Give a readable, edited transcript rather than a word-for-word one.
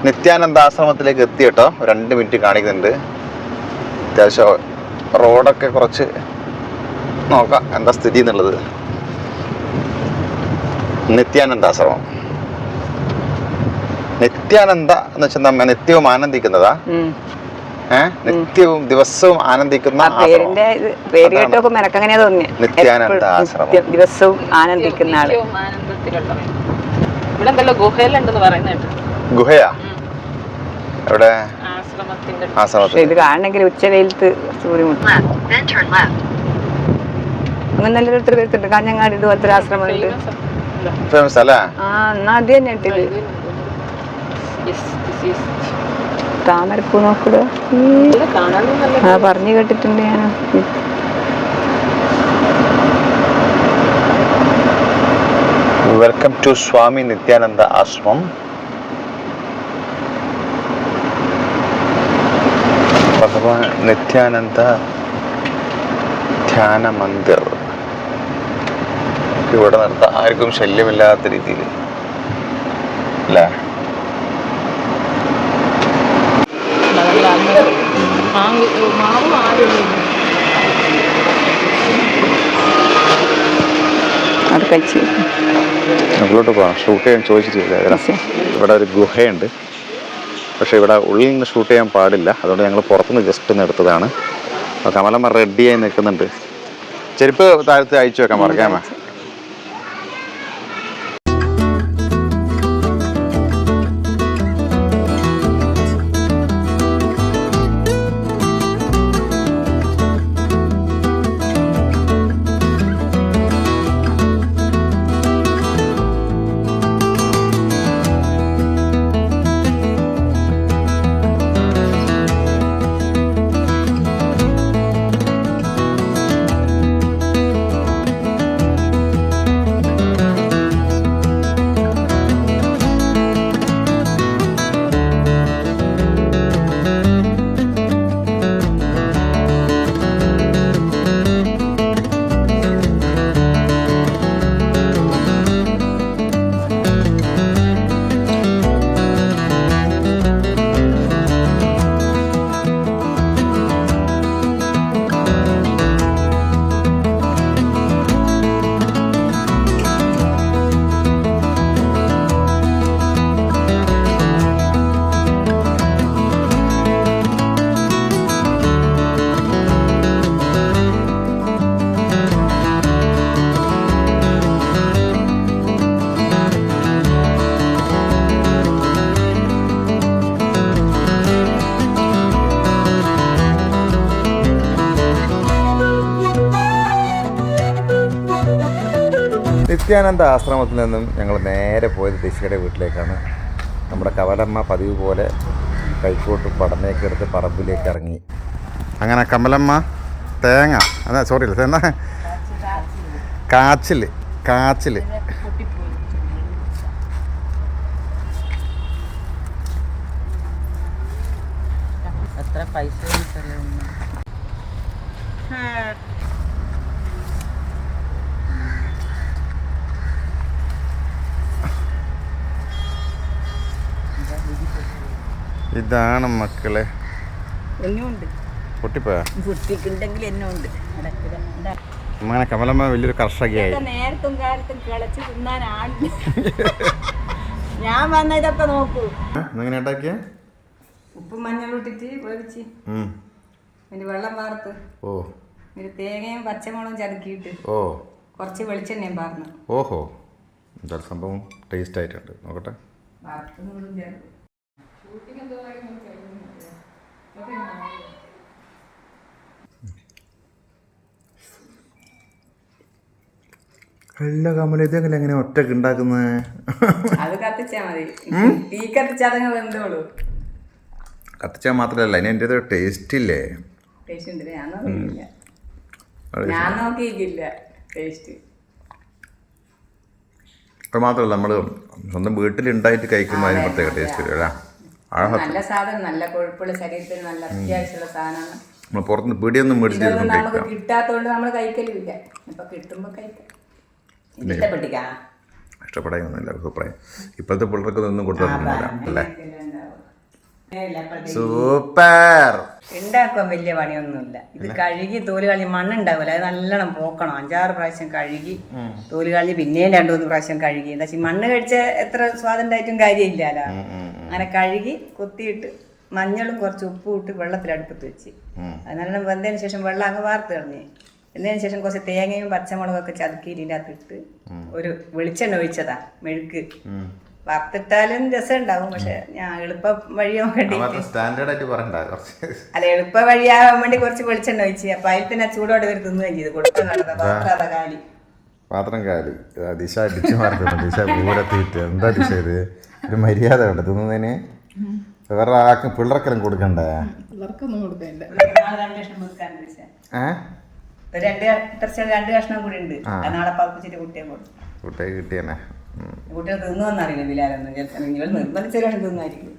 നിത്യാനന്ദ ആശ്രമത്തിലേക്ക് എത്തി കേട്ടോ. 2 മിനിറ്റ് കാണിക്കുന്നുണ്ട്. അത്യാവശ്യം റോഡൊക്കെ കുറച്ച് നോക്കാം എന്താ സ്ഥിതി എന്നുള്ളത്. നിത്യാനന്ദ ആശ്രമം. നിത്യാനന്ദ എന്ന് വെച്ചാൽ നമ്മ നിത്യവും ആനന്ദിക്കുന്നതാ. നിത്യവും ദിവസവും ആനന്ദിക്കുന്ന നിത്യാനന്ദ ആശ്രമം. ദിവസവും ആനന്ദിക്കുന്ന ആള്. ഗുഹയാ എവിടെ? ആശ്രമത്തിൽ. ഇത് കാണണമെങ്കിൽ ഉച്ചവെയിലത്ത് സൂര്യമുട്ട് അങ്ങനെ നല്ലൊരു എടുത്തിട്ടുണ്ട്. കാഞ്ഞങ്ങാട് ഇതുപോലത്തെ ആശ്രമം ഉണ്ട്. ഫേമസ് അല്ലേ? എന്നാ അത് തന്നെ ഇട്ടില്ല. താമരപ്പൂ നോക്കുക പറഞ്ഞു കേട്ടിട്ടുണ്ട് ഞാൻ. വെൽക്കം ടു സ്വാമി നിത്യാനന്ദ ആശ്രമം. ഭഗവാൻ നിത്യാനന്ദ ധ്യാന മന്ദിർ. ഇവിടെ നിർത്താം, ആർക്കും ശല്യമില്ലാത്ത രീതിയിൽ അല്ലേ? മുകളിലോട്ട് പോകാം. ഷൂട്ട് ചെയ്യാൻ ചോദിച്ചിട്ടില്ല. ഇവിടെ ഒരു ഗുഹയുണ്ട്, പക്ഷെ ഇവിടെ ഉള്ളിൽ നിന്ന് ഷൂട്ട് ചെയ്യാൻ പാടില്ല. അതുകൊണ്ട് ഞങ്ങൾ പുറത്തുനിന്ന് ജസ്റ്റ് ഒന്ന് എടുത്തതാണ്. കമലമ്മ റെഡിയായി നിൽക്കുന്നുണ്ട്. ചെരുപ്പ് താഴത്ത് അയച്ചു വെക്കാൻ പറയാമേ. നിത്യാനന്ദ ആശ്രമത്തിൽ നിന്നും ഞങ്ങൾ നേരെ പോയത് ദേശികയുടെ വീട്ടിലേക്കാണ്. നമ്മുടെ കമലമ്മ പതിവ് പോലെ കൈക്കോട്ട് പടനയൊക്കെ എടുത്ത് പറമ്പിലേക്ക് ഇറങ്ങി. അങ്ങനെ കമലമ്മ തേങ്ങ അതാ സോറി എന്നാ കാച്ചിൽ എത്ര പൈസ ഇതാണ് മക്കളെ. പൊട്ടിപ്പോയാ? അങ്ങനെ കമലമ്മ വലിയൊരു കർഷകയായി. നേരത്തും കാലത്തും കിളച്ച് തിന്നാനാണ് ഞാൻ വന്ന ഇതൊക്കെ നോക്കൂ. എങ്ങനെ ഉണ്ടാക്കിയ? ഉപ്പും മഞ്ഞളും ഇട്ടിട്ട് വേവിച്ച് അതിന് വെള്ളം വാർത്ത് ഒരു തേങ്ങയും പച്ചമുളകും ചതുക്കിയിട്ട് കുറച്ച് വെളിച്ചെണ്ണയും പാർന്നു. ഓഹോ, എന്താ സംഭവം ടേസ്റ്റ് ആയിട്ടുണ്ട്. നോക്കട്ടെ. അല്ല കമല, ഇതെങ്ങനെ എങ്ങനെ ഒറ്റക്ക് ഉണ്ടാക്കുന്നത്? അത് കത്തിച്ചാ മതി. തീ കത്തിച്ചാൽ വെന്തോളൂ. കത്തിച്ചാൽ മാത്രമല്ല, അതിന് എൻ്റെ ടേസ്റ്റ് ഇല്ലേ? ടേസ്റ്റ് ഉണ്ട്. ഞാൻ നോക്കിയില്ല ടേസ്റ്റ്. അത് മാത്രമല്ല, നമ്മൾ സ്വന്തം വീട്ടിലുണ്ടായിട്ട് കഴിക്കുമ്പോൾ അതിന് പ്രത്യേക ടേസ്റ്റ് വരും അല്ലേ? നല്ല സാധനം, നല്ല കൊഴുപ്പുള്ള ശരീരത്തിന് നല്ല അത്യാവശ്യമുള്ള സാധനമാണ്. നമ്മൾ പുറത്തുനിന്ന് പീടിയൊന്നും മേടിച്ച് നമുക്ക് കിട്ടാത്തതുകൊണ്ട് നമ്മൾ കഴിക്കലുമില്ല. ഇപ്പൊ കിട്ടുമ്പോ കഴിക്കാം. ഇഷ്ടപ്പെട്ടിക്കാ? ഇഷ്ടപ്പെടാനൊന്നുമില്ല. അഭിപ്രായം ഇപ്പോഴത്തെ പിള്ളേർക്ക് ഒന്നും കൊടുത്തില്ല അല്ലേ? സൂപ്പർ. ഉണ്ടാക്കാൻ വലിയ പണിയൊന്നുമില്ല. ഇത് കഴുകി തോല് കളഞ്ഞ് മണ്ണുണ്ടാവില്ല, അത് നല്ലോണം പോക്കണം. 5-6 പ്രാവശ്യം കഴുകി തോല് കളഞ്ഞ് പിന്നെയും 2-3 പ്രാവശ്യം കഴുകി. എന്താ വെച്ചാൽ മണ്ണ് കഴിച്ച എത്ര സ്വാദുണ്ടായിട്ടും കാര്യമില്ലല്ലോ. അങ്ങനെ കഴുകി കൊത്തിയിട്ട് മഞ്ഞളും കുറച്ച് ഉപ്പും ഇട്ട് വെള്ളത്തിൽ അടുപ്പത്ത് വെച്ച് അത് നല്ലോണം വെന്തതിന് ശേഷം വെള്ളം അങ്ങ് വാർത്ത് കളഞ്ഞ്. എന്നതിന് ശേഷം കുറച്ച് തേങ്ങയും പച്ചമുളകൊക്കെ ചതുക്കിയിട്ട് അകത്തിട്ട് ഒരു വെളിച്ചെണ്ണ ഒഴിച്ചതാ മെഴുക്ക്. വറുത്തിട്ടാലും രസം ഉണ്ടാവും, പക്ഷെ ഞാൻ എളുപ്പ വഴി നോക്കണ്ടിട്ട് അല്ല എളുപ്പ വഴിയാവാൻ വേണ്ടി കുറച്ച് വെളിച്ചെണ്ണ ഒഴിച്ച്. അപ്പൊ അതിൽ തന്നെ ചൂടോടെ ഒരു തിന്നുകയും ചെയ്തു. കൊടുത്ത കാലി പാത്രം കാലി. ദിശ അടിച്ചു മാറുന്നു. ദിശ പൂരത്തിട്ട് എന്താ ദിശ ഇത്? ഒരു മര്യാദ ഉണ്ട് തിന്നുന്നതിന്. വേറെ ആക്കും പിള്ളേർക്കെല്ലാം കൊടുക്കണ്ടേ? രണ്ട് കഷ്ണം കൂടി ഉണ്ട്. നാളെ പതിപ്പിച്ചിട്ട് കുട്ടിയെ കൊടുക്കും. കുട്ടിയെ കിട്ടിയന്നെ. കുട്ടികൾ തിന്നുവെന്നറിയില്ല ബിലാലൊന്നും. ചിലപ്പോൾ നിർബന്ധിച്ചൊരു തിന്നായിരിക്കും.